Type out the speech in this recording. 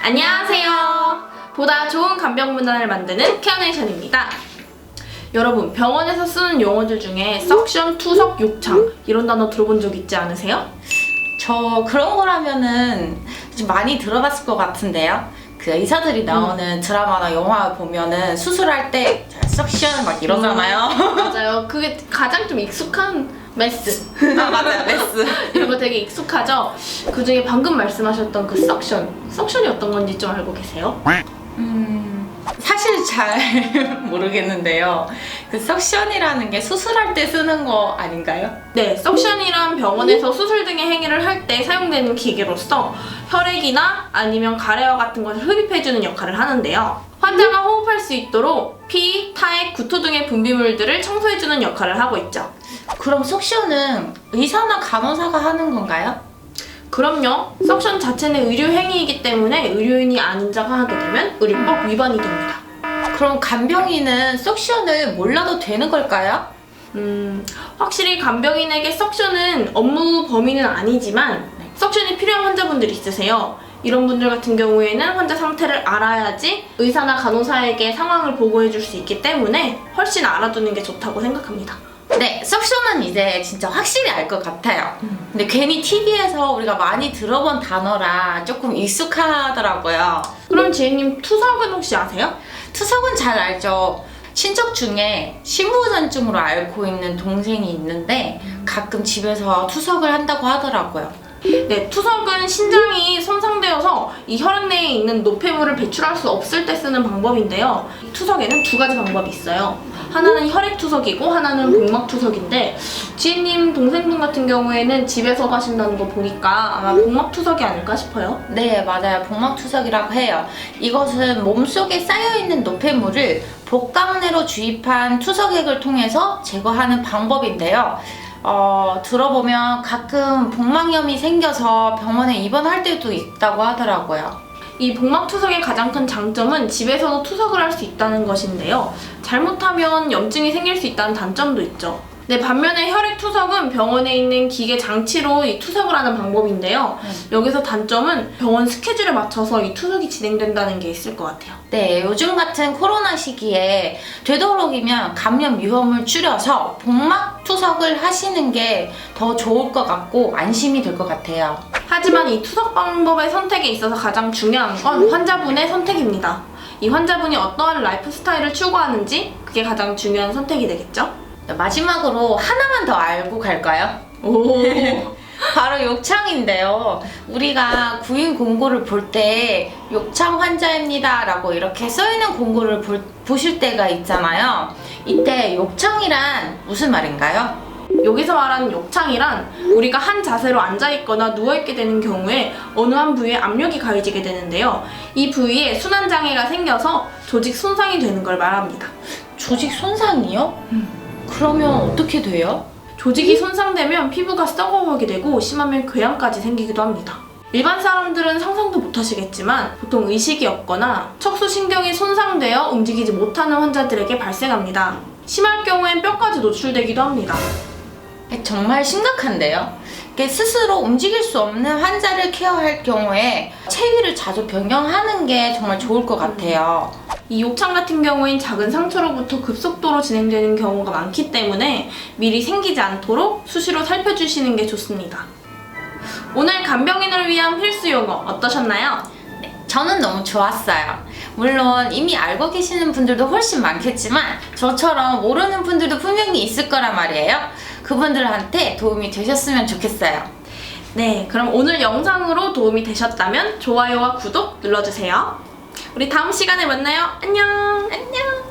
안녕하세요. 보다 좋은 간병 문화를 만드는 케어네이션입니다. 여러분, 병원에서 쓰는 용어들 중에 석션, 투석, 욕창 이런 단어 들어본 적 있지 않으세요? 저 그런 거라면은 좀 많이 들어봤을 것 같은데요. 그 의사들이 나오는 드라마나 영화 보면은 수술할 때 석션 막 이러잖아요. 맞아요. 그게 가장 좀 익숙한 메스. 아 맞아요, 메스. 이런 거 되게 익숙하죠? 그 중에 방금 말씀하셨던 그 석션이 어떤 건지 좀 알고 계세요? 사실 잘 모르겠는데요. 그 석션이라는 게 수술할 때 쓰는 거 아닌가요? 네, 석션이란 병원에서 수술 등의 행위를 할 때 사용되는 기계로서 혈액이나 아니면 가래와 같은 것을 흡입해주는 역할을 하는데요. 환자가 호흡할 수 있도록 피, 타액, 구토 등의 분비물들을 청소해주는 역할을 하고 있죠. 그럼 석션은 의사나 간호사가 하는 건가요? 그럼요. 석션 자체는 의료 행위이기 때문에 의료인이 아닌 자가 하게 되면 의료법 위반이 됩니다. 그럼 간병인은 석션을 몰라도 되는 걸까요? 확실히 간병인에게 석션은 업무 범위는 아니지만 석션이 필요한 환자분들이 있으세요. 이런 분들 같은 경우에는 환자 상태를 알아야지 의사나 간호사에게 상황을 보고해 줄 수 있기 때문에 훨씬 알아두는 게 좋다고 생각합니다. 네, 석션은 이제 진짜 확실히 알 것 같아요. 근데 괜히 TV에서 우리가 많이 들어본 단어라 조금 익숙하더라고요. 그럼 지혜님, 투석은 혹시 아세요? 투석은 잘 알죠. 친척 중에 신부전증으로 앓고 있는 동생이 있는데 가끔 집에서 투석을 한다고 하더라고요. 네, 투석은 신장이 손상되어서 이 혈액 내에 있는 노폐물을 배출할 수 없을 때 쓰는 방법인데요. 투석에는 두 가지 방법이 있어요. 하나는 혈액 투석이고 하나는 복막 투석인데 지혜님 동생분 같은 경우에는 집에서 하신다는 거 보니까 아마 복막 투석이 아닐까 싶어요. 네, 맞아요. 복막투석이라고 해요. 이것은 몸속에 쌓여있는 노폐물을 복강내로 주입한 투석액을 통해서 제거하는 방법인데요. 들어보면 가끔 복막염이 생겨서 병원에 입원할 때도 있다고 하더라고요. 이 복막 투석의 가장 큰 장점은 집에서도 투석을 할 수 있다는 것인데요. 잘못하면 염증이 생길 수 있다는 단점도 있죠. 네, 반면에 혈액 투석은 병원에 있는 기계 장치로 이 투석을 하는 방법인데요. 여기서 단점은 병원 스케줄에 맞춰서 이 투석이 진행된다는 게 있을 것 같아요. 네, 요즘 같은 코로나 시기에 되도록이면 감염 위험을 줄여서 복막 투석을 하시는 게 더 좋을 것 같고 안심이 될 것 같아요. 하지만 이 투석 방법의 선택에 있어서 가장 중요한 건 환자분의 선택입니다. 이 환자분이 어떠한 라이프 스타일을 추구하는지 그게 가장 중요한 선택이 되겠죠? 마지막으로 하나만 더 알고 갈까요? 오. 바로 욕창인데요. 우리가 구인 공고를 볼 때 욕창 환자입니다 라고 이렇게 써있는 공고를 보실 때가 있잖아요. 이때 욕창이란 무슨 말인가요? 여기서 말하는 욕창이란 우리가 한 자세로 앉아있거나 누워있게 되는 경우에 어느 한 부위에 압력이 가해지게 되는데요. 이 부위에 순환장애가 생겨서 조직 손상이 되는 걸 말합니다. 조직 손상이요? 그러면 어떻게 돼요? 조직이 손상되면 피부가 썩어가게 되고 심하면 궤양까지 생기기도 합니다. 일반 사람들은 상상도 못하시겠지만 보통 의식이 없거나 척수신경이 손상되어 움직이지 못하는 환자들에게 발생합니다. 심할 경우엔 뼈까지 노출되기도 합니다. 정말 심각한데요? 스스로 움직일 수 없는 환자를 케어할 경우에 체위를 자주 변경하는 게 정말 좋을 것 같아요. 이 욕창 같은 경우엔 작은 상처로부터 급속도로 진행되는 경우가 많기 때문에 미리 생기지 않도록 수시로 살펴주시는 게 좋습니다. 오늘 간병인을 위한 필수 용어 어떠셨나요? 저는 너무 좋았어요. 물론 이미 알고 계시는 분들도 훨씬 많겠지만 저처럼 모르는 분들도 분명히 있을 거란 말이에요. 그분들한테 도움이 되셨으면 좋겠어요. 네, 그럼 오늘 영상으로 도움이 되셨다면 좋아요와 구독 눌러주세요. 우리 다음 시간에 만나요. 안녕! 안녕!